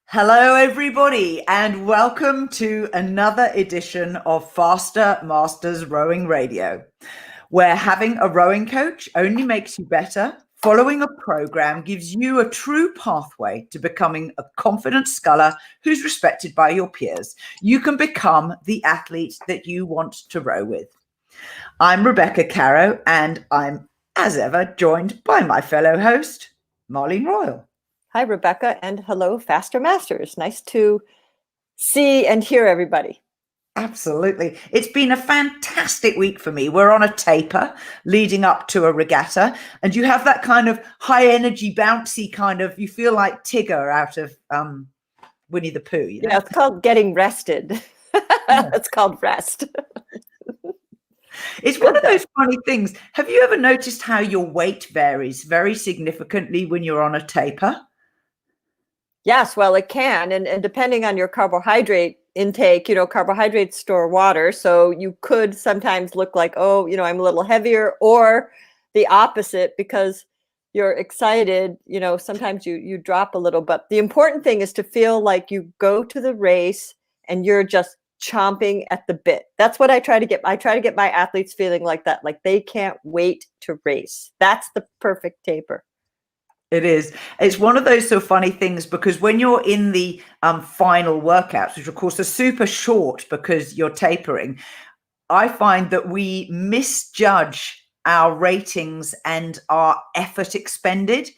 Hello, everybody, and welcome to another edition of Faster Masters Rowing Radio, where having a rowing coach only makes you better. Following a program gives you a true pathway to becoming a confident sculler who's respected by your peers. You can become the athlete that you want to row with. I'm Rebecca Caroe, and I'm, as ever, joined by my fellow host, Marlene Royle. Hi, Rebecca, and hello, Faster Masters. Nice to see and hear everybody. Absolutely. It's been a fantastic week for me. We're on a taper leading up to a regatta, and you have that kind of high energy, bouncy kind of, you feel like Tigger out of Winnie the Pooh. You know? Yeah, it's called getting rested. Yeah. It's called rest. It's one of those funny things. Have you ever noticed how your weight varies very significantly when you're on a taper? Yes, well, it can. And depending on your carbohydrate intake, carbohydrates store water. So you could sometimes look like, oh, I'm a little heavier, or the opposite because you're excited. Sometimes you drop a little. But the important thing is to feel like you go to the race and you're just chomping at the bit. That's what I try to get. I try to get my athletes feeling like that, like they can't wait to race. That's the perfect taper. It is. It's one of those so funny things because when you're in the final workouts, which of course are super short because you're tapering, I find that we misjudge our ratings and our effort expended.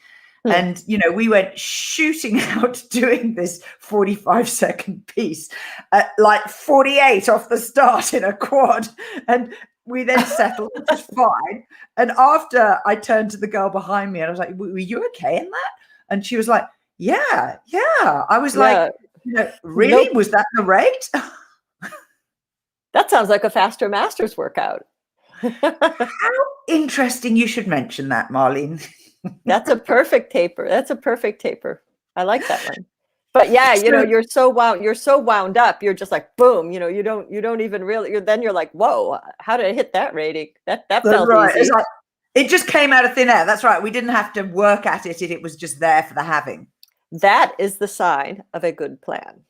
And, we went shooting out doing this 45-second piece at like 48 off the start in a quad. And we then settled, which is fine. And after I turned to the girl behind me and I was like, were you okay in that? And she was like, yeah. I was like, really? Nope. Was that the rate? That sounds like a Faster Masters workout. How interesting. You should mention that, Marlene. That's a perfect taper. I like that one. But yeah, you're so wound up. You're just like, boom, you don't even really, you're like, whoa, how did I hit that rating? That felt right. easy. It just came out of thin air. That's right. We didn't have to work at it. It was just there for the having. That is the sign of a good plan.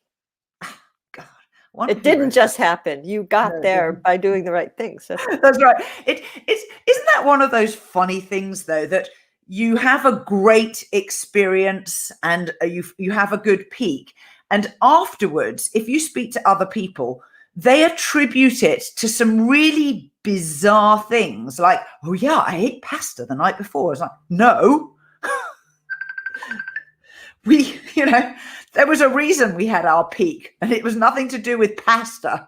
God, it didn't just happen. You got there by doing the right things. That's right. Isn't that one of those funny things, though, that you have a great experience and you have a good peak, and afterwards, if you speak to other people, they attribute it to some really bizarre things, like, oh yeah, I ate pasta the night before. It's like, no. There was a reason we had our peak, and it was nothing to do with pasta.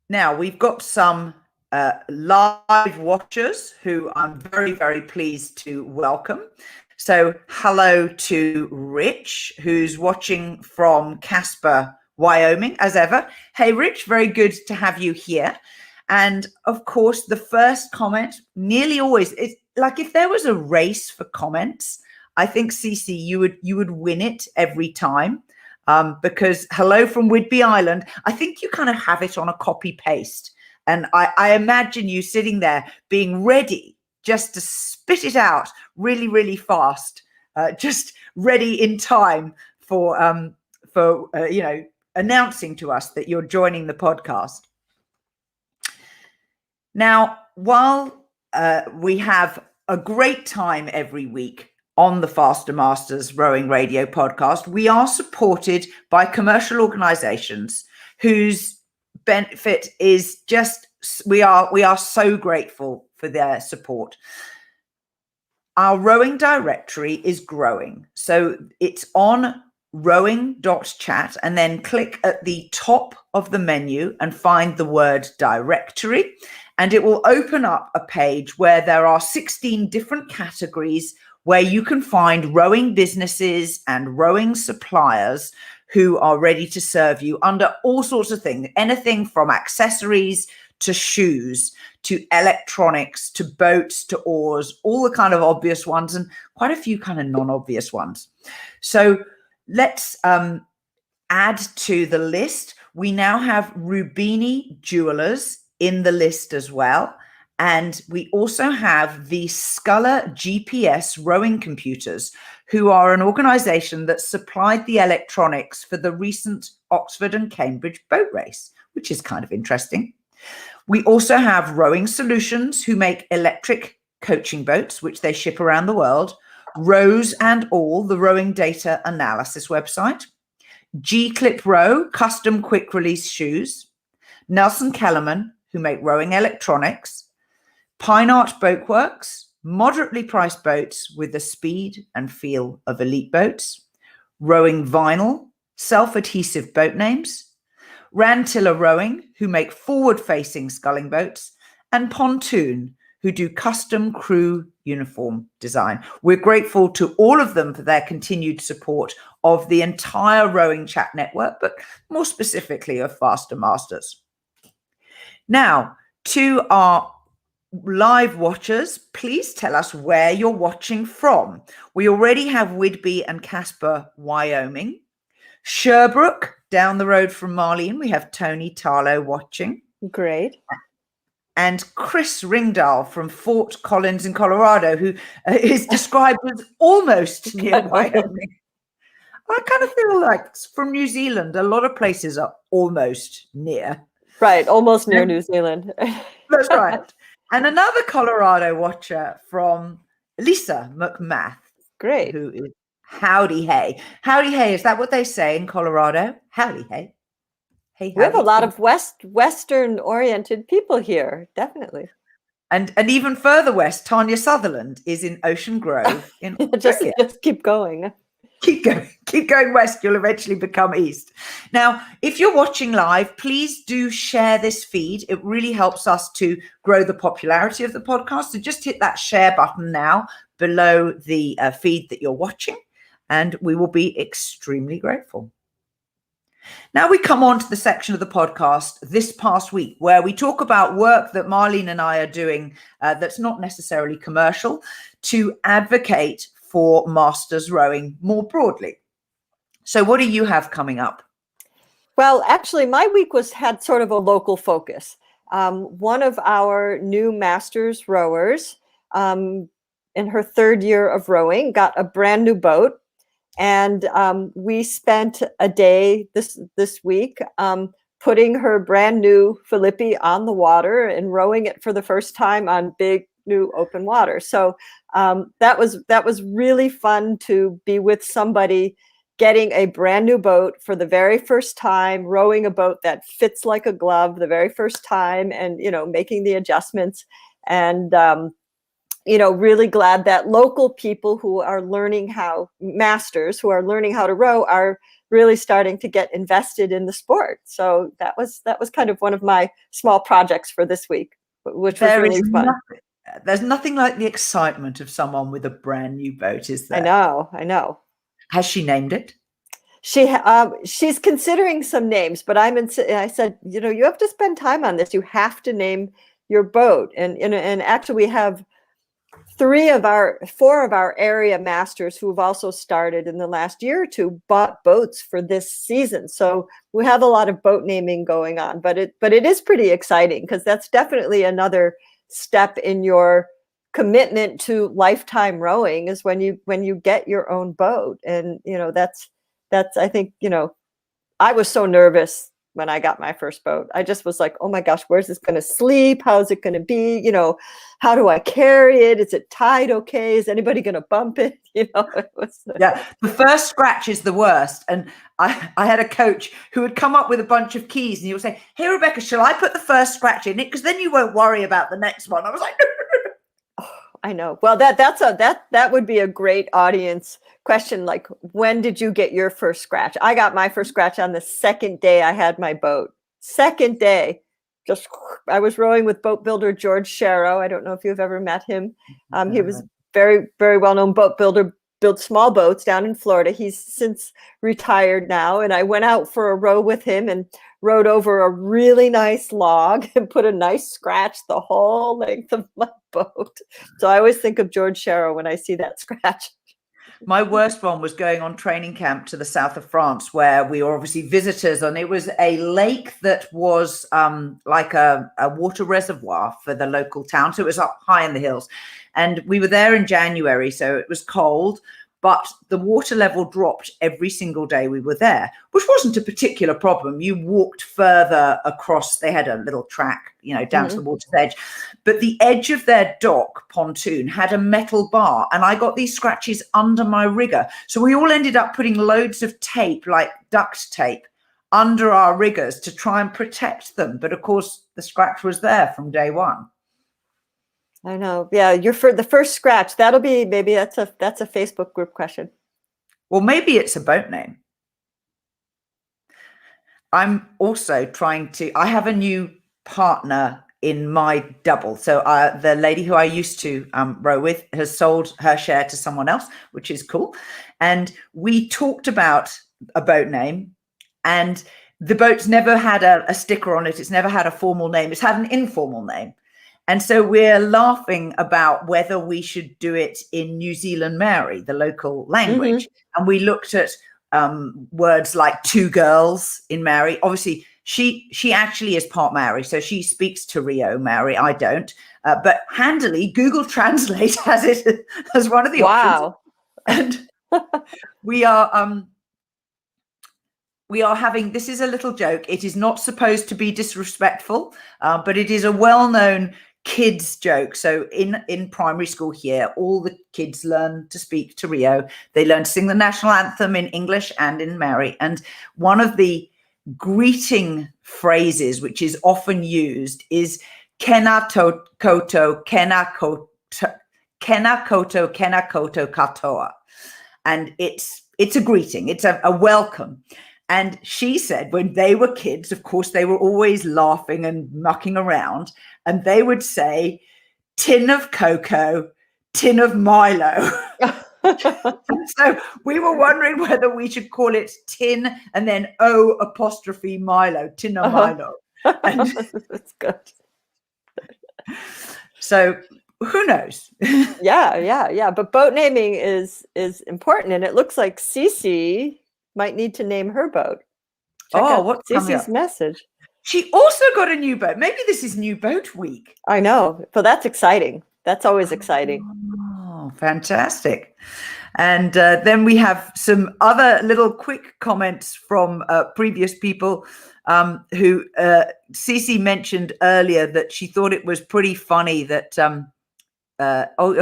Now, we've got some live watchers who I'm very, very pleased to welcome. So hello to Rich, who's watching from Casper, Wyoming, as ever. Hey, Rich, very good to have you here. And of course, the first comment, nearly always, it's like if there was a race for comments, I think, Cece, you would win it every time. Because hello from Whidbey Island, I think you kind of have it on a copy paste. And I imagine you sitting there being ready just to spit it out really, really fast, just ready in time for announcing to us that you're joining the podcast. Now, while we have a great time every week on the Faster Masters Rowing Radio podcast, we are supported by commercial organizations whose benefit is just, we are so grateful for their support. Our rowing directory is growing. So it's on rowing.chat, and then click at the top of the menu and find the word directory. And it will open up a page where there are 16 different categories where you can find rowing businesses and rowing suppliers who are ready to serve you under all sorts of things, anything from accessories to shoes, to electronics, to boats, to oars, all the kind of obvious ones and quite a few kind of non-obvious ones. So let's add to the list. We now have Rubini Jewellers in the list as well. And we also have the Scullr GPS Rowing Computers, who are an organization that supplied the electronics for the recent Oxford and Cambridge boat race, which is kind of interesting. We also have Rowing Solutions, who make electric coaching boats, which they ship around the world. Rows and All, the rowing data analysis website. G-Clip Row, custom quick release shoes. Nelson Kellerman, who make rowing electronics. Pine Art Boatworks, moderately priced boats with the speed and feel of elite boats. Rowing Vinyl, self-adhesive boat names. Rantilla Rowing, who make forward-facing sculling boats. And Pontoon, who do custom crew uniform design. We're grateful to all of them for their continued support of the entire Rowing Chat network, but more specifically of Faster Masters. Now, to our live watchers, please tell us where you're watching from. We already have Whidbey and Casper, Wyoming. Sherbrooke, down the road from Marlene, we have Tony Tarlow watching. Great. And Chris Ringdahl from Fort Collins in Colorado, who is described as almost near Wyoming. I kind of feel like from New Zealand, a lot of places are almost near. Right, almost near New Zealand. That's right. And another Colorado watcher from Lisa McMath. Great. Who is howdy hey. Howdy hey, is that what they say in Colorado? Howdy hey. Hey, we have a lot of Western oriented people here, definitely. And even further west, Tanya Sutherland is in Ocean Grove in Australia. just keep going. Keep going west. You'll eventually become east. Now, if you're watching live, please do share this feed. It really helps us to grow the popularity of the podcast. So just hit that share button now below the feed that you're watching, and we will be extremely grateful. Now we come on to the section of the podcast this past week where we talk about work that Marlene and I are doing that's not necessarily commercial to advocate for masters rowing more broadly. So what do you have coming up? Well, actually, my week had sort of a local focus. One of our new masters rowers in her third year of rowing got a brand new boat. And we spent a day this week putting her brand new Filippi on the water and rowing it for the first time on big new open water. So that was really fun to be with somebody getting a brand new boat for the very first time, rowing a boat that fits like a glove the very first time, and making the adjustments. And really glad that local people who are learning masters who are learning how to row are really starting to get invested in the sport. So that was kind of one of my small projects for this week, which was really fun. There's nothing like the excitement of someone with a brand new boat, is there? I know. Has she named it? She's considering some names, but I said, you have to spend time on this. You have to name your boat. And actually we have 4 of our area masters who have also started in the last year or two bought boats for this season. So we have a lot of boat naming going on, but it is pretty exciting because that's definitely another step in your commitment to lifetime rowing is when you get your own boat. And that's I think I was so nervous when I got my first boat. I just was like, oh my gosh, where's this going to sleep? How is it going to be? How do I carry it? Is it tied okay? Is anybody going to bump it? It was yeah. The first scratch is the worst. And I had a coach who would come up with a bunch of keys and he would say, hey, Rebecca, shall I put the first scratch in it? Because then you won't worry about the next one. I was like, I know. Well, that would be a great audience question. Like, when did you get your first scratch? I got my first scratch on the second day I had my boat. Second day, I was rowing with boat builder George Caroe. I don't know if you've ever met him. He was very, very well-known boat builder, built small boats down in Florida. He's since retired now. And I went out for a row with him and rowed over a really nice log and put a nice scratch the whole length of my boat. So I always think of George Caroe when I see that scratch. My worst one was going on training camp to the south of France, where we were obviously visitors, and it was a lake that was like a water reservoir for the local town. So it was up high in the hills. And we were there in January, so it was cold, but the water level dropped every single day we were there, which wasn't a particular problem. You walked further across, they had a little track, down to the water's edge, but the edge of their dock pontoon had a metal bar, and I got these scratches under my rigger. So we all ended up putting loads of tape, like duct tape, under our riggers to try and protect them. But of course, the scratch was there from day one. I know. Yeah, you're for the first scratch. That'll be, maybe that's a Facebook group question. Well, maybe it's a boat name. I'm also I have a new partner in my double. So the lady who I used to row with has sold her share to someone else, which is cool. And we talked about a boat name, and the boat's never had a sticker on it. It's never had a formal name. It's had an informal name. And so we're laughing about whether we should do it in New Zealand Maori, the local language. And we looked at words like two girls in Maori. Obviously, she actually is part Maori, so she speaks to Rio Maori. I don't. But handily, Google Translate has it as one of the options. And we are having, this is a little joke. It is not supposed to be disrespectful, but it is a well-known kids joke. So in primary school here, all the kids learn to speak to Rio. They learn to sing the national anthem in English and in Maori. And one of the greeting phrases, which is often used, is Kena koto, kena koto, kena koto, kena koto katoa. And it's a greeting. It's a welcome. And she said when they were kids, of course, they were always laughing and mucking around. And they would say, tin of cocoa, tin of Milo. So we were wondering whether we should call it tin and then O' Milo, tin of Milo. And that's good. So who knows? Yeah. But boat naming is important. And it looks like Cece might need to name her boat. Check out what's Cece's message. She also got a new boat. Maybe this is new boat week. I know, but that's exciting. That's always exciting. Oh, fantastic. And then we have some other little quick comments from previous people who Cece mentioned earlier that she thought it was pretty funny that,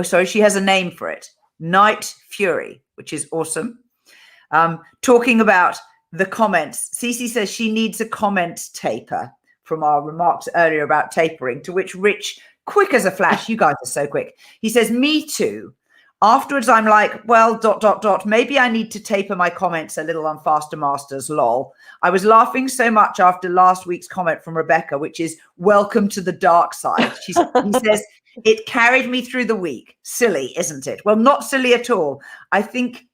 sorry, she has a name for it, Night Fury, which is awesome. Talking about the comments, Cece says she needs a comment taper from our remarks earlier about tapering, to which Rich, quick as a flash, you guys are so quick. He says, me too. Afterwards, I'm like, well, ... maybe I need to taper my comments a little on Faster Masters, lol. I was laughing so much after last week's comment from Rebecca, which is welcome to the dark side. He says, it carried me through the week. Silly, isn't it? Well, not silly at all. I think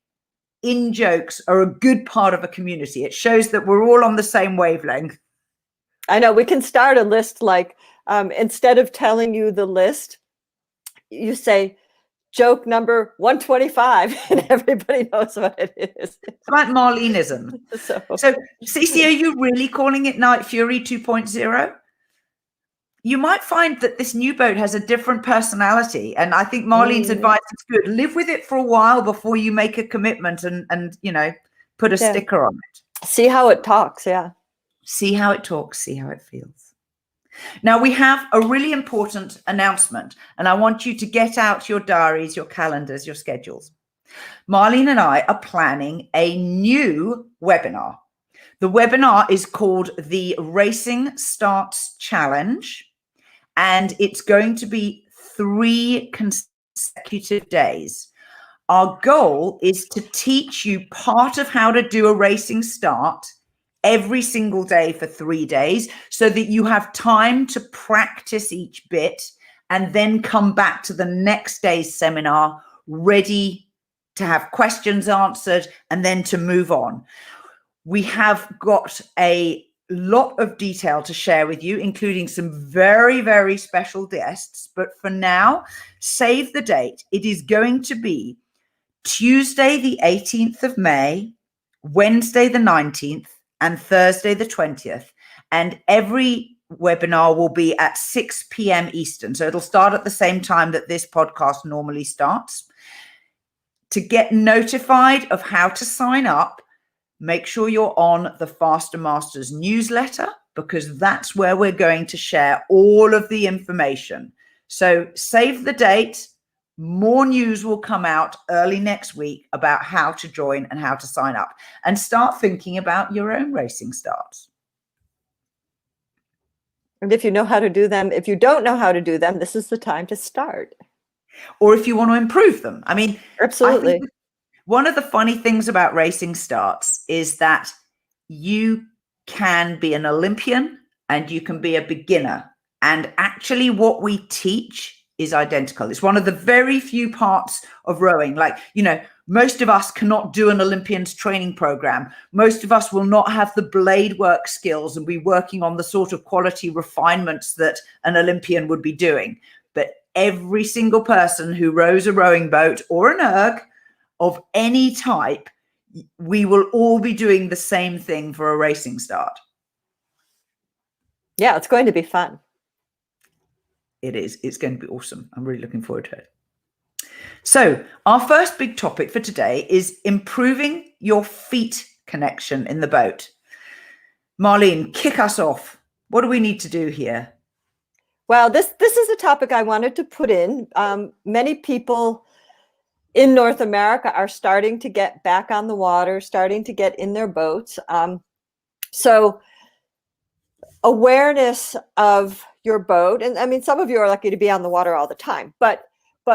in-jokes are a good part of a community. It shows that we're all on the same wavelength. I know. We can start a list like, instead of telling you the list, you say joke number 125 and everybody knows what it is. It's like Marleneism. So Cece, are you really calling it Night Fury 2.0? You might find that this new boat has a different personality. And I think Marlene's advice is good. Live with it for a while before you make a commitment and put a sticker on it. See how it talks, See how it talks, see how it feels. Now we have a really important announcement, and I want you to get out your diaries, your calendars, your schedules. Marlene and I are planning a new webinar. The webinar is called the Racing Starts Challenge, and it's going to be 3 consecutive days. Our goal is to teach you part of how to do a racing start every single day for 3 days, so that you have time to practice each bit and then come back to the next day's seminar ready to have questions answered and then to move on. We have got a lot of detail to share with you, including some very, very special guests. But for now, save the date. It is going to be Tuesday, the 18th of May, Wednesday, the 19th, and Thursday, the 20th. And every webinar will be at 6 p.m. Eastern. So it'll start at the same time that this podcast normally starts. To get notified of how to sign up, make sure you're on the Faster Masters newsletter, because that's where we're going to share all of the information. So save the date. More news will come out early next week about how to join and how to sign up, and start thinking about your own racing starts. And if you know how to do them, if you don't know how to do them, this is the time to start. Or if you want to improve them. I mean, absolutely. I think one of the funny things about racing starts is that you can be an Olympian and you can be a beginner. And actually what we teach is identical. It's one of the very few parts of rowing. Like, you know, most of us cannot do an Olympian's training program. Most of us will not have the blade work skills and be working on the sort of quality refinements that an Olympian would be doing. But every single person who rows a rowing boat or an erg of any type, we will all be doing the same thing for a racing start. Yeah, it's going to be fun. It is. It's going to be awesome. I'm really looking forward to it. So our first big topic for today is improving your feet connection in the boat. Marlene, kick us off. What do we need to do here? Well, this is a topic I wanted to put in. Many people in North America are starting to get back on the water, starting to get in their boats. So awareness of your boat, and I mean, some of you are lucky to be on the water all the time, but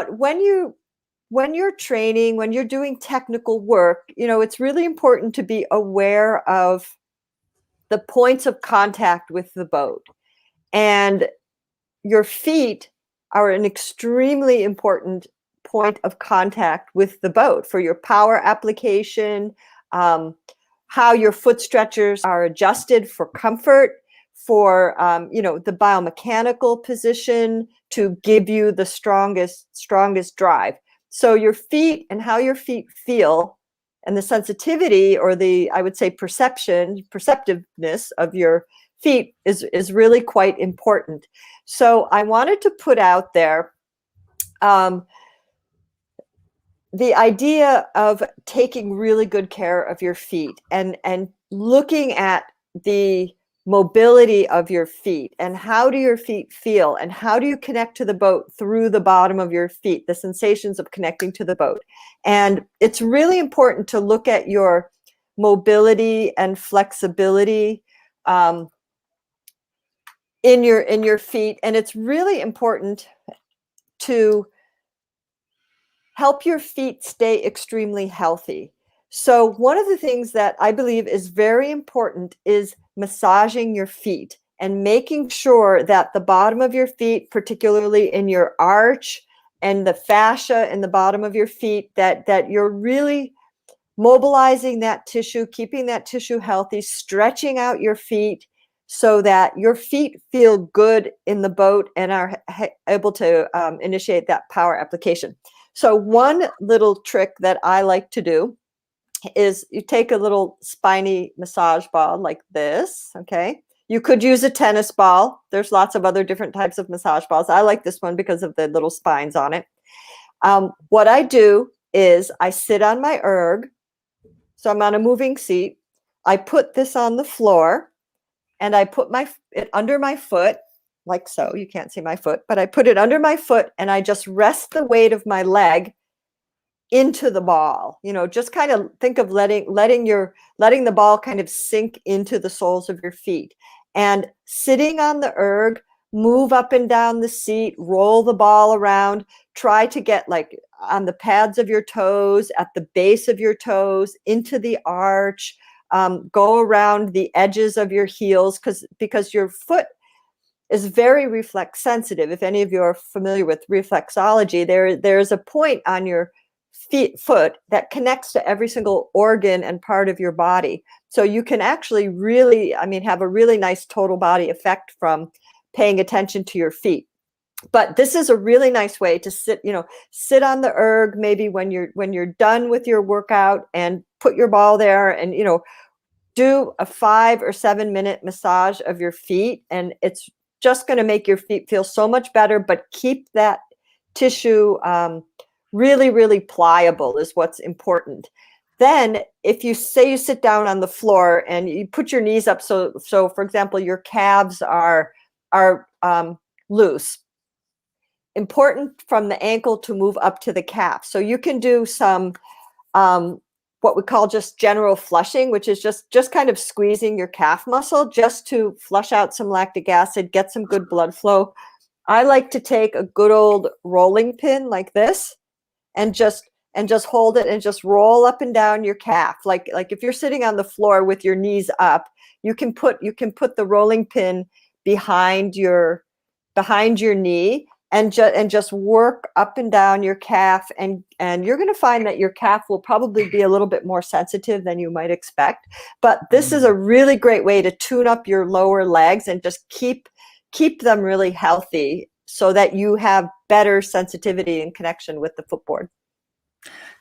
when you're training, when you're doing technical work, you know, it's really important to be aware of the points of contact with the boat. And your feet are an extremely important point of contact with the boat for your power application, how your foot stretchers are adjusted for comfort, for you know, the biomechanical position to give you the strongest drive. So your feet and how your feet feel, and the sensitivity, or the, I would say, perceptiveness of your feet is really quite important. So I wanted to put out there the idea of taking really good care of your feet, and looking at the mobility of your feet, and how do your feet feel, and how do you connect to the boat through the bottom of your feet, the sensations of connecting to the boat. And it's really important to look at your mobility and flexibility in your feet. And it's really important to help your feet stay extremely healthy. So one of the things that I believe is very important is massaging your feet and making sure that the bottom of your feet, particularly in your arch and the fascia in the bottom of your feet, that you're really mobilizing that tissue, keeping that tissue healthy, stretching out your feet so that your feet feel good in the boat and are able to initiate that power application. So one little trick that I like to do is you take a little spiny massage ball like this, okay? You could use a tennis ball. There's lots of other different types of massage balls. I like this one because of the little spines on it. What I do is I sit on my erg. So I'm on a moving seat. I put this on the floor and I put it under my foot, like so. You can't see my foot, but I put it under my foot and I just rest the weight of my leg into the ball. You know, just kind of think of letting the ball kind of sink into the soles of your feet. And sitting on the erg, move up and down the seat, roll the ball around, try to get like on the pads of your toes, at the base of your toes, into the arch, go around the edges of your heels, because your foot is very reflex sensitive. If any of you are familiar with reflexology, there's a point on your foot that connects to every single organ and part of your body. So you can actually really, have a really nice total body effect from paying attention to your feet. But this is a really nice way to sit on the erg, maybe when you're done with your workout, and put your ball there, and do a 5 or 7 minute massage of your feet, and it's just going to make your feet feel so much better, but keep that tissue really, really pliable is what's important. Then if you sit down on the floor and you put your knees up, so for example, your calves are loose. Important from the ankle to move up to the calf. So you can do some what we call just general flushing, which is just kind of squeezing your calf muscle just to flush out some lactic acid, get some good blood flow. I like to take a good old rolling pin like this and just hold it and just roll up and down your calf. Like if you're sitting on the floor with your knees up, you can put the rolling pin behind your knee and just work up and down your calf, and you're going to find that your calf will probably be a little bit more sensitive than you might expect. But this is a really great way to tune up your lower legs and just keep them really healthy so that you have better sensitivity and connection with the footboard.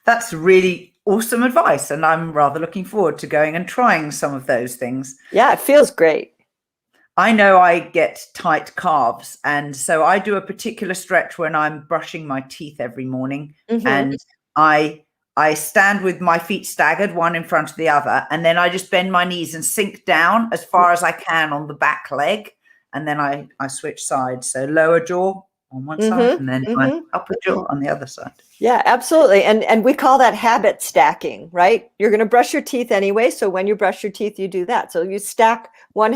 That's really awesome advice, and I'm rather looking forward to going and trying some of those things. Yeah, it feels great. I know I get tight calves, and so I do a particular stretch when I'm brushing my teeth every morning. Mm-hmm. And I stand with my feet staggered, one in front of the other, and then I just bend my knees and sink down as far as I can on the back leg, and then I switch sides. So lower jaw on one side, and then my upper jaw on the other side. Yeah, absolutely. And we call that habit stacking, right? You're going to brush your teeth anyway, so when you brush your teeth, you do that. So you stack one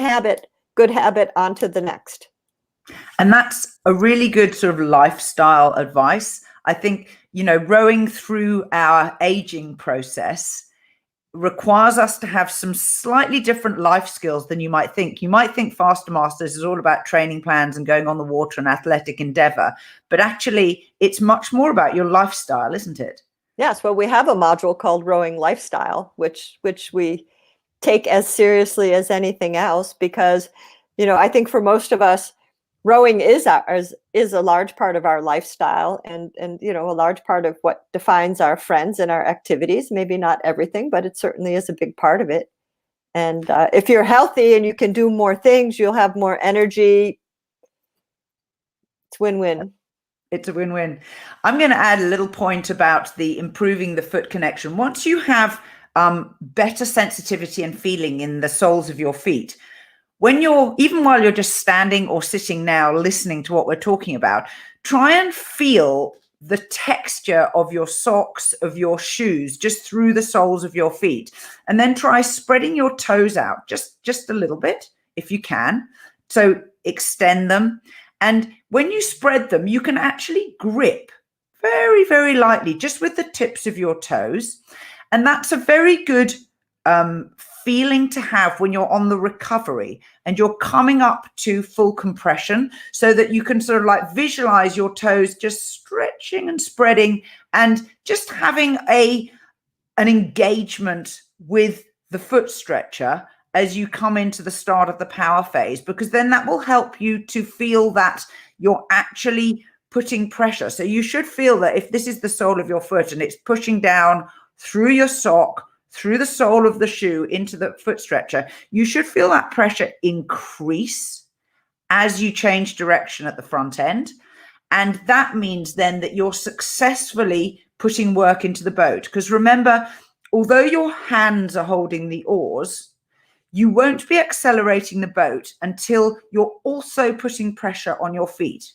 good habit onto the next. And that's a really good sort of lifestyle advice. I think, rowing through our aging process requires us to have some slightly different life skills than you might think. You might think Faster Masters is all about training plans and going on the water and athletic endeavor, but actually it's much more about your lifestyle, isn't it? Yes. Well, we have a module called Rowing Lifestyle, which we take as seriously as anything else, because, I think for most of us, rowing is a large part of our lifestyle, and a large part of what defines our friends and our activities. Maybe not everything, but it certainly is a big part of it. And if you're healthy and you can do more things, you'll have more energy. It's win-win. It's a win-win. I'm going to add a little point about the improving the foot connection. Once you have better sensitivity and feeling in the soles of your feet, even while you're just standing or sitting now listening to what we're talking about, try and feel the texture of your socks, of your shoes, just through the soles of your feet. And then try spreading your toes out just a little bit, if you can. So extend them. And when you spread them, you can actually grip very, very lightly, just with the tips of your toes. And that's a very good feeling to have when you're on the recovery and you're coming up to full compression, so that you can sort of like visualize your toes just stretching and spreading and just having an engagement with the foot stretcher as you come into the start of the power phase, because then that will help you to feel that you're actually putting pressure. So you should feel that if this is the sole of your foot and it's pushing down through your sock, through the sole of the shoe into the foot stretcher, you should feel that pressure increase as you change direction at the front end. And that means then that you're successfully putting work into the boat. Because remember, although your hands are holding the oars, you won't be accelerating the boat until you're also putting pressure on your feet.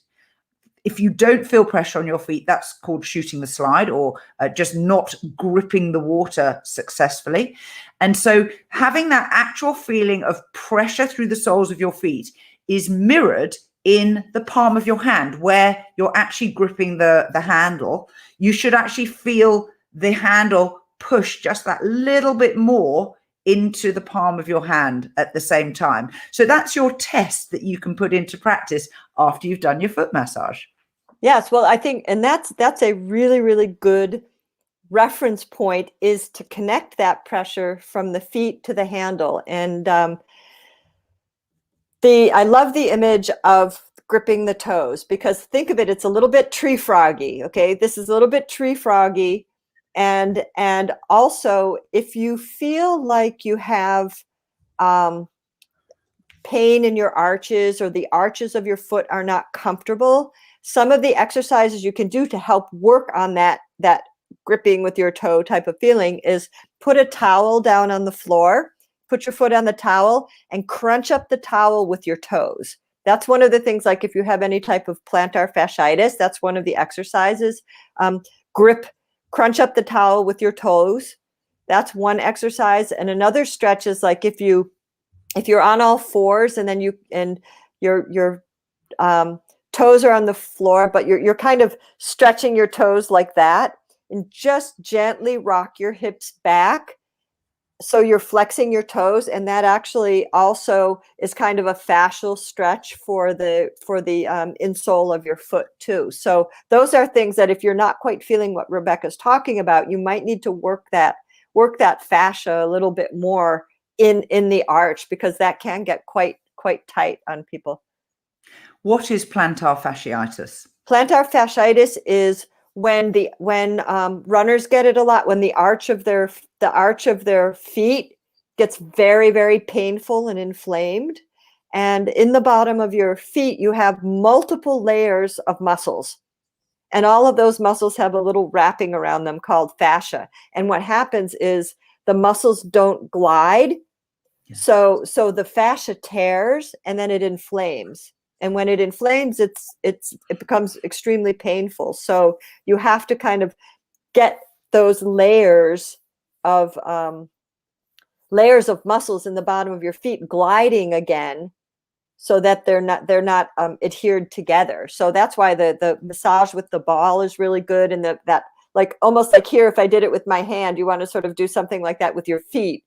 If you don't feel pressure on your feet, that's called shooting the slide, or just not gripping the water successfully. And so having that actual feeling of pressure through the soles of your feet is mirrored in the palm of your hand, where you're actually gripping the handle. You should actually feel the handle push just that little bit more into the palm of your hand at the same time. So that's your test that you can put into practice after you've done your foot massage. Yes, well, I think, and that's a really, really good reference point, is to connect that pressure from the feet to the handle. And I love the image of gripping the toes, because think of it, it's a little bit tree froggy. Okay, this is a little bit tree froggy, and also if you feel like you have pain in your arches, or the arches of your foot are not comfortable, some of the exercises you can do to help work on that gripping with your toe type of feeling is put a towel down on the floor, put your foot on the towel, and crunch up the towel with your toes. That's one of the things, like if you have any type of plantar fasciitis, that's one of the exercises. Crunch up the towel with your toes. That's one exercise. And another stretch is like if you're on all fours and then your toes are on the floor, but you're kind of stretching your toes like that, and just gently rock your hips back. So you're flexing your toes, and that actually also is kind of a fascial stretch for the insole of your foot too. So those are things that if you're not quite feeling what Rebecca's talking about, you might need to work that fascia a little bit more in the arch, because that can get quite tight on people. What is plantar fasciitis? Plantar fasciitis is when runners get it a lot, when the arch of their feet gets very, very painful and inflamed. And in the bottom of your feet, you have multiple layers of muscles. And all of those muscles have a little wrapping around them called fascia. And what happens is the muscles don't glide. Yeah. So the fascia tears, and then it inflames. And when it inflames, it becomes extremely painful. So you have to kind of get those layers of muscles in the bottom of your feet gliding again, so that they're not adhered together. So that's why the massage with the ball is really good, and that like almost like here, if I did it with my hand, you want to sort of do something like that with your feet.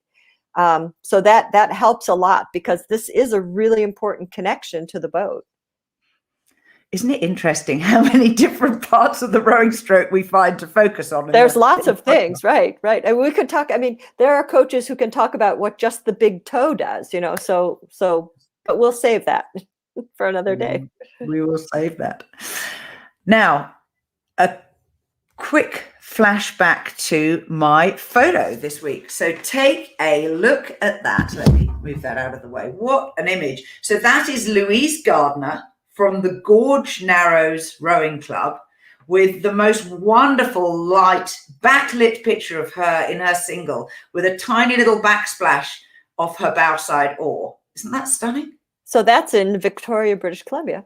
So that helps a lot, because this is a really important connection to the boat. Isn't it interesting how many different parts of the rowing stroke we find to focus on? There's lots of things, right? And we could talk, I mean, there are coaches who can talk about what just the big toe does, but we'll save that for another day. We will save that. Now, a quick flashback to my photo this week. So take a look at that. Let me move that out of the way. What an image. So that is Louise Gardner from the Gorge Narrows Rowing Club, with the most wonderful light backlit picture of her in her single, with a tiny little backsplash off her bowside oar. Isn't that stunning? So that's in Victoria, British Columbia.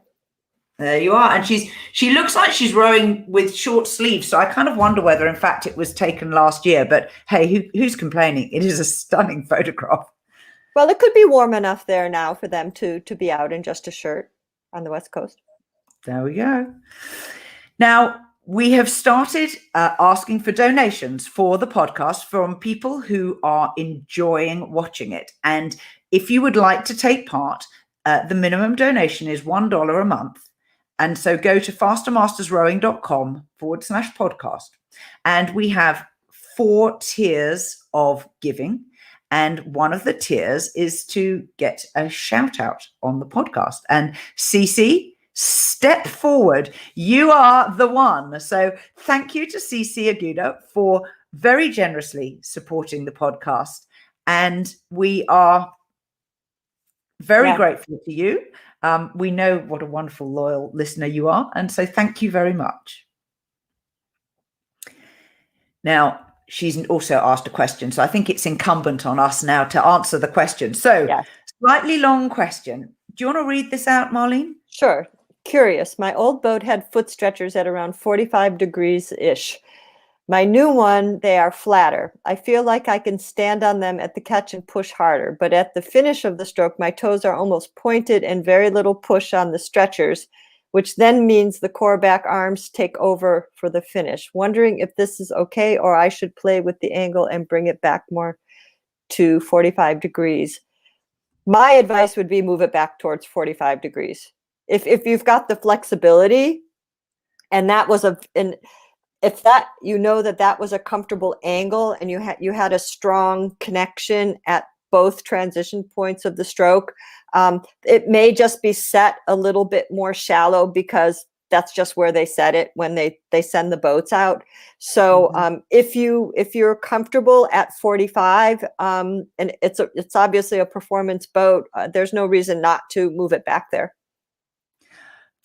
There you are. And she looks like she's rowing with short sleeves. So I kind of wonder whether, in fact, it was taken last year. But hey, who's complaining? It is a stunning photograph. Well, it could be warm enough there now for them to be out in just a shirt on the West Coast. There we go. Now, we have started asking for donations for the podcast from people who are enjoying watching it. And if you would like to take part, the minimum donation is $1 a month. And so go to fastermastersrowing.com/podcast. And we have 4 tiers of giving. And one of the tiers is to get a shout out on the podcast. And Cece, step forward. You are the one. So thank you to Cece Agudo for very generously supporting the podcast. And we are very grateful to you. We know what a wonderful, loyal listener you are. And so thank you very much. Now, she's also asked a question. So I think it's incumbent on us now to answer the question. So slightly long question. Do you want to read this out, Marlene? Sure. Curious. My old boat had foot stretchers at around 45 degrees-ish. My new one, they are flatter. I feel like I can stand on them at the catch and push harder, but at the finish of the stroke, my toes are almost pointed and very little push on the stretchers, which then means the core back arms take over for the finish. Wondering if this is okay, or I should play with the angle and bring it back more to 45 degrees. My advice would be move it back towards 45 degrees. If you've got the flexibility, and that was if that was a comfortable angle, and you had a strong connection at both transition points of the stroke. It may just be set a little bit more shallow because that's just where they set it when they send the boats out. So if you're comfortable at 45, and it's obviously a performance boat, there's no reason not to move it back there.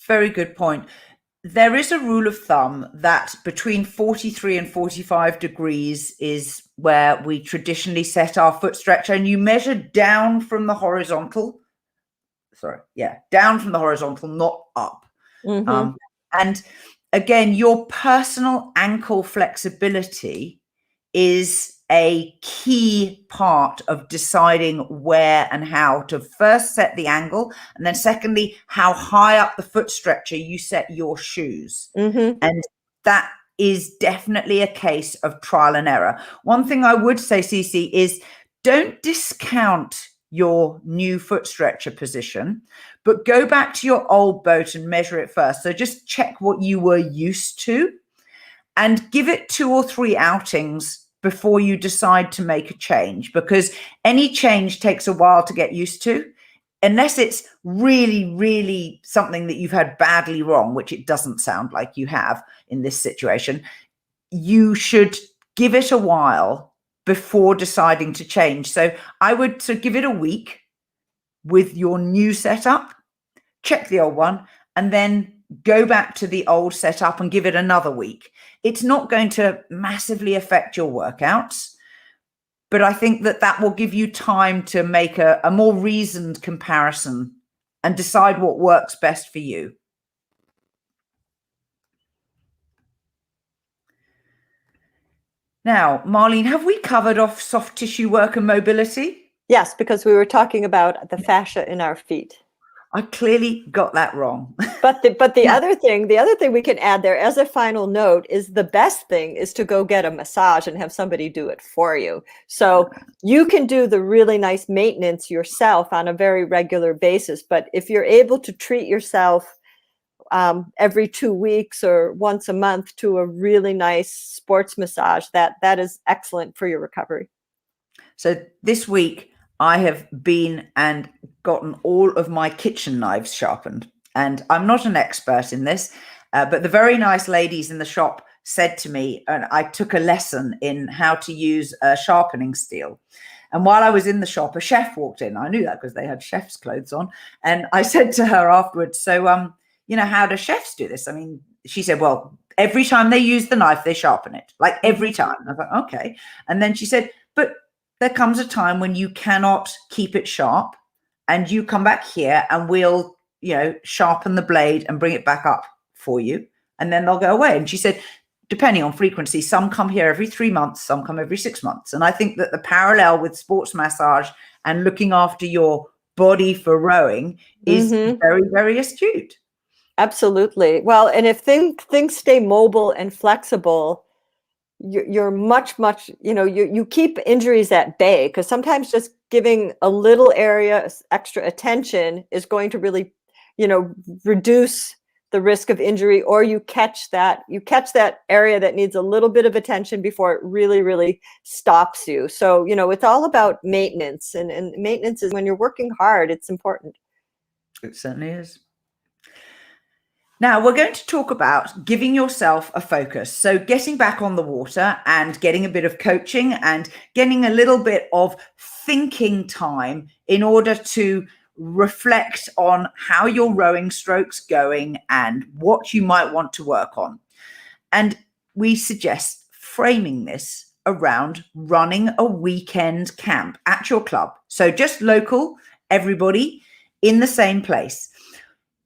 Very good point. There is a rule of thumb that between 43 and 45 degrees is where we traditionally set our foot stretcher, and you measure down from the horizontal. Down from the horizontal, not up. And again, your personal ankle flexibility is a key part of deciding where and how to first set the angle, and then secondly, how high up the foot stretcher you set your shoes. And that is definitely a case of trial and error. One thing I would say, Cece, is don't discount your new foot stretcher position, but go back to your old boat and measure it first. So just check what you were used to and give it 2 or 3 outings before you decide to make a change, because any change takes a while to get used to, unless it's really, really something that you've had badly wrong, which it doesn't sound like you have in this situation. You should give it a while before deciding to change. So I would give it a week with your new setup, check the old one, and then go back to the old setup and give it another week. It's not going to massively affect your workouts, but I think that will give you time to make a more reasoned comparison and decide what works best for you. Now, Marlene, have we covered off soft tissue work and mobility? Yes, because we were talking about the fascia in our feet. I clearly got that wrong. But the other thing we can add there as a final note is the best thing is to go get a massage and have somebody do it for you. So you can do the really nice maintenance yourself on a very regular basis. But if you're able to treat yourself every 2 weeks or once a month to a really nice sports massage, that is excellent for your recovery. So this week I have been and gotten all of my kitchen knives sharpened. And I'm not an expert in this, but the very nice ladies in the shop said to me, and I took a lesson in how to use a sharpening steel. And while I was in the shop, a chef walked in. I knew that because they had chef's clothes on. And I said to her afterwards, so, how do chefs do this? I mean, she said, well, every time they use the knife, they sharpen it, like every time. I was like, okay. And then she said, but there comes a time when you cannot keep it sharp, and you come back here and we'll, sharpen the blade and bring it back up for you, and then they'll go away. And she said, depending on frequency, some come here every 3 months, some come every 6 months. And I think that the parallel with sports massage and looking after your body for rowing is very, very astute. Absolutely. Well, and if things stay mobile and flexible, you're much, you keep injuries at bay, because sometimes just giving a little area extra attention is going to really, reduce the risk of injury, or you catch that area that needs a little bit of attention before it really, really stops you. So, it's all about maintenance, and maintenance is, when you're working hard, it's important. It certainly is. Now, we're going to talk about giving yourself a focus. So getting back on the water and getting a bit of coaching and getting a little bit of thinking time in order to reflect on how your rowing stroke's going and what you might want to work on. And we suggest framing this around running a weekend camp at your club. So just local, everybody in the same place.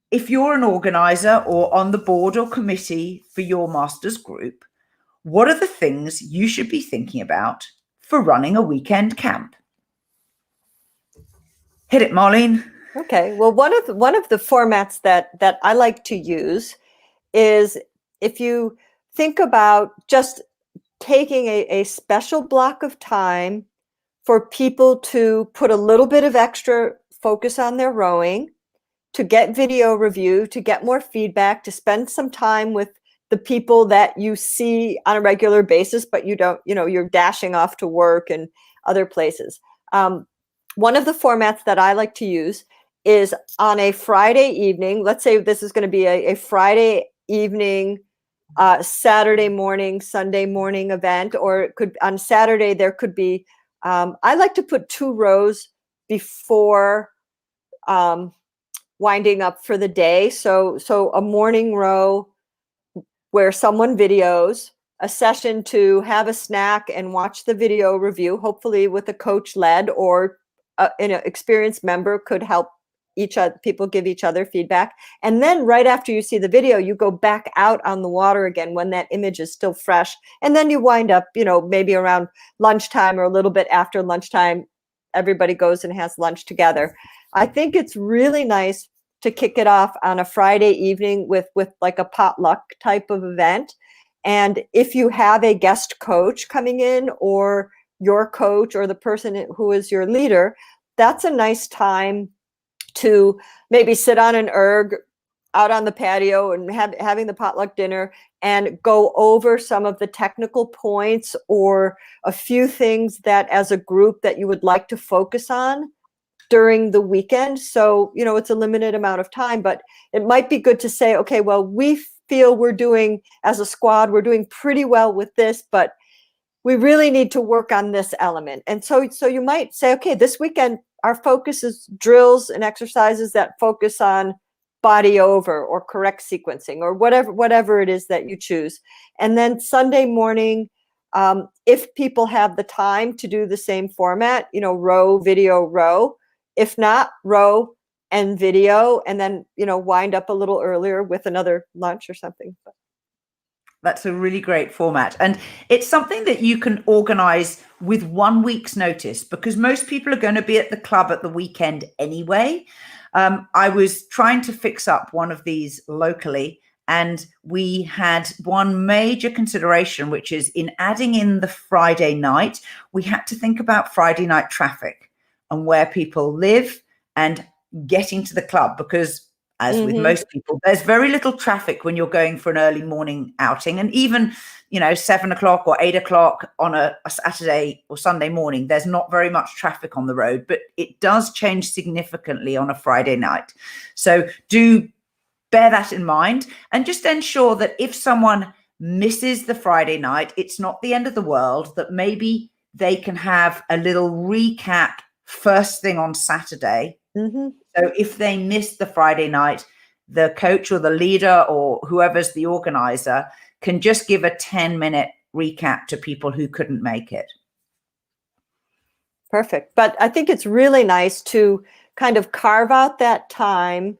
If you're an organizer or on the board or committee for your master's group, what are the things you should be thinking about for running a weekend camp? Hit it, Marlene. Okay. Well, one of the formats that I like to use is, if you think about just taking a special block of time for people to put a little bit of extra focus on their rowing, to get video review, to get more feedback, to spend some time with the people that you see on a regular basis, but you don't, you're dashing off to work and other places. one of the formats that I like to use is on a Friday evening. Let's say this is going to be a Friday evening, Saturday morning, Sunday morning event, or it could on Saturday there could be. I like to put 2 rows before winding up for the day. So a morning row where someone videos, a session to have a snack and watch the video review, hopefully with a coach led, or an experienced member could help each other, people give each other feedback. And then right after you see the video, you go back out on the water again when that image is still fresh. And then you wind up, maybe around lunchtime or a little bit after lunchtime, everybody goes and has lunch together. I think it's really nice to kick it off on a Friday evening with like a potluck type of event. And if you have a guest coach coming in, or your coach, or the person who is your leader, that's a nice time to maybe sit on an erg out on the patio and having the potluck dinner and go over some of the technical points or a few things that as a group that you would like to focus on during the weekend. So, it's a limited amount of time, but it might be good to say, okay, well, we feel we're doing, as a squad, we're doing pretty well with this, but we really need to work on this element. And so you might say, okay, this weekend, our focus is drills and exercises that focus on body over or correct sequencing, or whatever it is that you choose. And then Sunday morning, if people have the time to do the same format, row, video, row. If not, row and video, and then, wind up a little earlier with another lunch or something. That's a really great format. And it's something that you can organize with 1 week's notice, because most people are going to be at the club at the weekend anyway. I was trying to fix up one of these locally, and we had one major consideration, which is in adding in the Friday night, we had to think about Friday night traffic and where people live and getting to the club, because as with most people, there's very little traffic when you're going for an early morning outing. And even, 7 o'clock or 8 o'clock on a Saturday or Sunday morning, there's not very much traffic on the road, but it does change significantly on a Friday night. So do bear that in mind, and just ensure that if someone misses the Friday night, it's not the end of the world, that maybe they can have a little recap first thing on Saturday. So if they miss the Friday night, the coach or the leader or whoever's the organizer can just give a 10-minute recap to people who couldn't make it. Perfect. But I think it's really nice to kind of carve out that time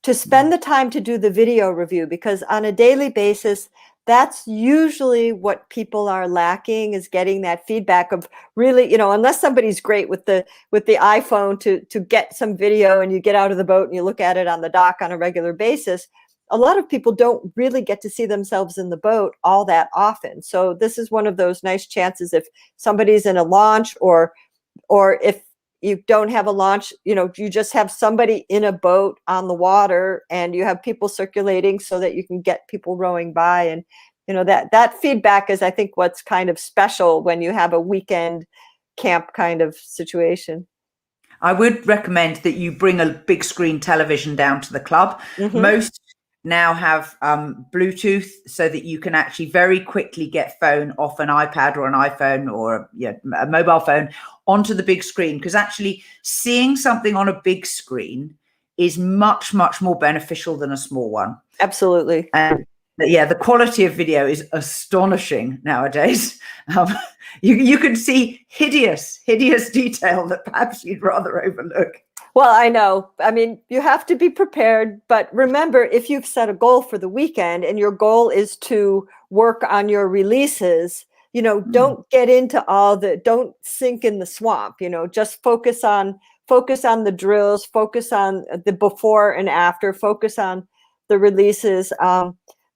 to spend the time to do the video review, because on a daily basis, that's usually what people are lacking, is getting that feedback of really, unless somebody's great with the iPhone to get some video, and you get out of the boat and you look at it on the dock on a regular basis. A lot of people don't really get to see themselves in the boat all that often. So this is one of those nice chances, if somebody's in a launch, or if you don't have a launch, you just have somebody in a boat on the water, and you have people circulating so that you can get people rowing by. And, that feedback is, I think, what's kind of special when you have a weekend camp kind of situation. I would recommend that you bring a big screen television down to the club. Most now have Bluetooth, so that you can actually very quickly get phone off an iPad or an iPhone or a mobile phone onto the big screen, because actually seeing something on a big screen is much, much more beneficial than a small one. Absolutely. And the quality of video is astonishing nowadays. You can see hideous detail that perhaps you'd rather overlook. Well, I know. I mean, you have to be prepared, but remember, if you've set a goal for the weekend and your goal is to work on your releases, don't get into don't sink in the swamp, just focus on the drills, focus on the before and after, focus on the releases.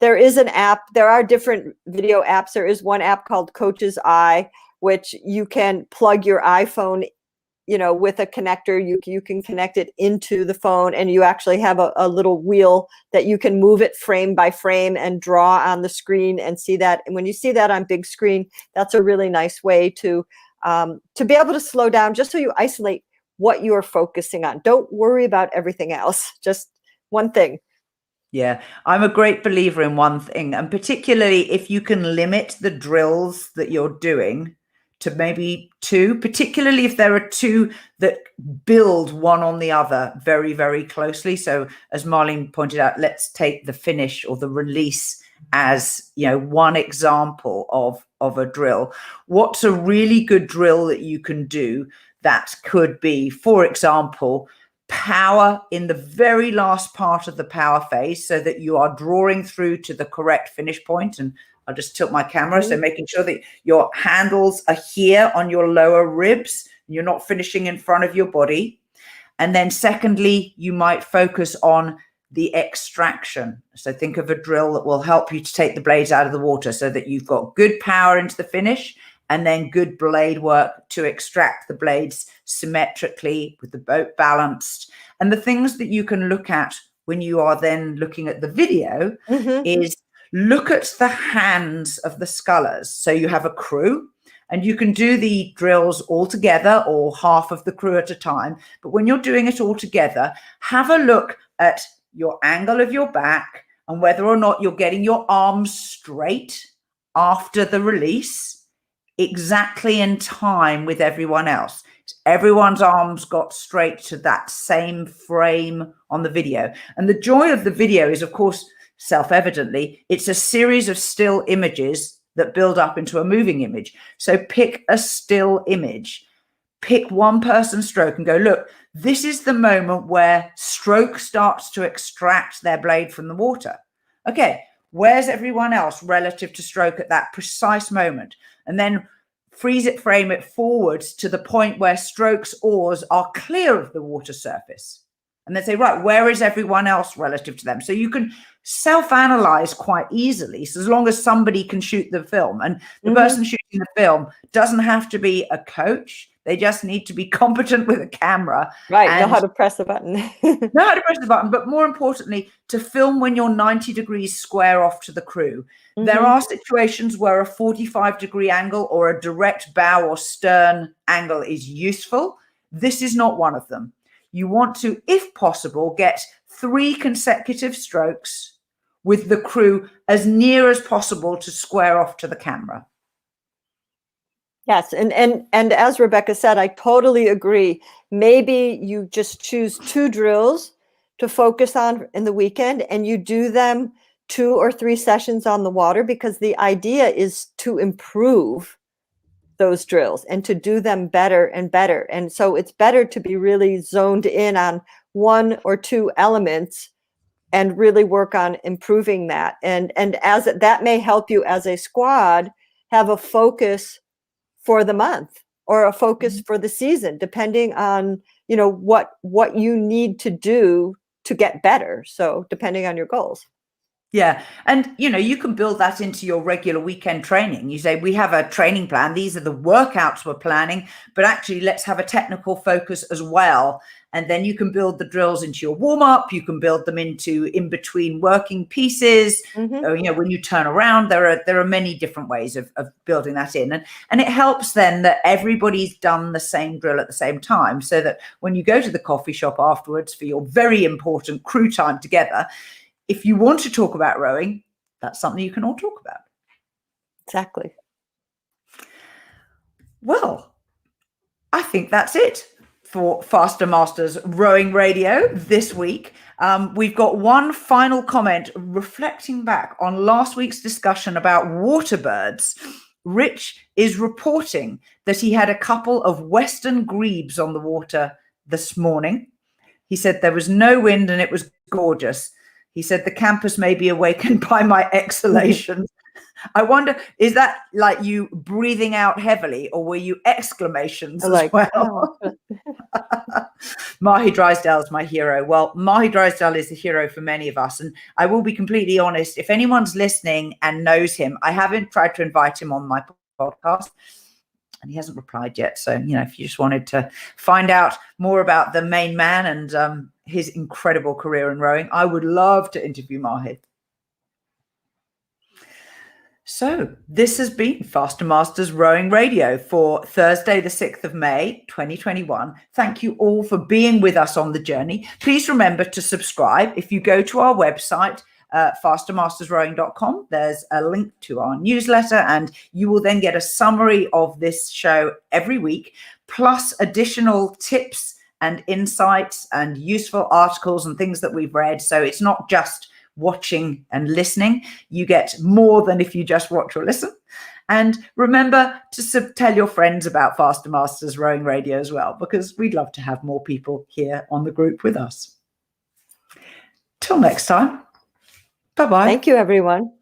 There is an app, there are different video apps. There is one app called Coach's Eye, which you can plug your iPhone with a connector. You can connect it into the phone, and you actually have a little wheel that you can move it frame by frame and draw on the screen and see that. And when you see that on big screen, that's a really nice way to be able to slow down, just so you isolate what you're focusing on. Don't worry about everything else. Just one thing. Yeah, I'm a great believer in one thing, and particularly if you can limit the drills that you're doing to maybe two, particularly if there are two that build one on the other very, very closely. So as Marlene pointed out, let's take the finish or the release as, one example of a drill. What's a really good drill that you can do that could be, for example, power in the very last part of the power phase so that you are drawing through to the correct finish point. And I'll just tilt my camera. So making sure that your handles are here on your lower ribs, and you're not finishing in front of your body. And then secondly, you might focus on the extraction. So think of a drill that will help you to take the blades out of the water so that you've got good power into the finish, and then good blade work to extract the blades symmetrically with the boat balanced. And the things that you can look at when you are then looking at the video is look at the hands of the scullers. So you have a crew, and you can do the drills all together or half of the crew at a time. But when you're doing it all together, have a look at your angle of your back and whether or not you're getting your arms straight after the release, exactly in time with everyone else. Everyone's arms got straight to that same frame on the video. And the joy of the video is, of course, self-evidently, it's a series of still images that build up into a moving image. So pick a still image, pick one person's stroke and go, look, this is the moment where stroke starts to extract their blade from the water. Okay, where's everyone else relative to stroke at that precise moment? And then freeze it, frame it forwards to the point where stroke's oars are clear of the water surface. And then say, right, where is everyone else relative to them? So you can self-analyze quite easily, so as long as somebody can shoot the film. And the person shooting the film doesn't have to be a coach. They just need to be competent with a camera. Right, know how to press the button. Know how to press the button, but more importantly, to film when you're 90 degrees square off to the crew. There are situations where a 45-degree angle or a direct bow or stern angle is useful. This is not one of them. You want to, if possible, get 3 consecutive strokes with the crew as near as possible to square off to the camera. Yes, and as Rebecca said, I totally agree. Maybe you just choose 2 drills to focus on in the weekend, and you do them 2 or 3 sessions on the water, because the idea is to improve those drills and to do them better and better. And so it's better to be really zoned in on 1 or 2 elements and really work on improving that. And as that may help you as a squad have a focus for the month or a focus for the season, depending on, what you need to do to get better. So depending on your goals. Yeah. And, you can build that into your regular weekend training. You say, we have a training plan. These are the workouts we're planning, but actually let's have a technical focus as well. And then you can build the drills into your warm up. You can build them into in between working pieces. When you turn around, there are many different ways of building that in. And it helps then that everybody's done the same drill at the same time, so that when you go to the coffee shop afterwards for your very important crew time together, if you want to talk about rowing, that's something you can all talk about. Exactly. Well, I think that's it for Faster Masters Rowing Radio this week. We've got one final comment reflecting back on last week's discussion about water birds. Rich is reporting that he had a couple of western grebes on the water this morning. He said there was no wind and it was gorgeous. He said the campus may be awakened by my exhalations. I wonder, is that like you breathing out heavily, or were you exclamations as well? Oh. Mahi Drysdale is my hero. Well, Mahi Drysdale is the hero for many of us. And I will be completely honest, if anyone's listening and knows him, I haven't tried to invite him on my podcast, and he hasn't replied yet. So, if you just wanted to find out more about the main man and his incredible career in rowing, I would love to interview Mahi. So this has been Faster Masters Rowing Radio for Thursday, the 6th of May, 2021. Thank you all for being with us on the journey. Please remember to subscribe. If you go to our website, fastermastersrowing.com, there's a link to our newsletter, and you will then get a summary of this show every week, plus additional tips and insights and useful articles and things that we've read. So it's not just watching and listening. You get more than if you just watch or listen. And remember to tell your friends about Faster Masters Rowing Radio as well, because we'd love to have more people here on the group with us. Till next time. Bye-bye. Thank you, everyone.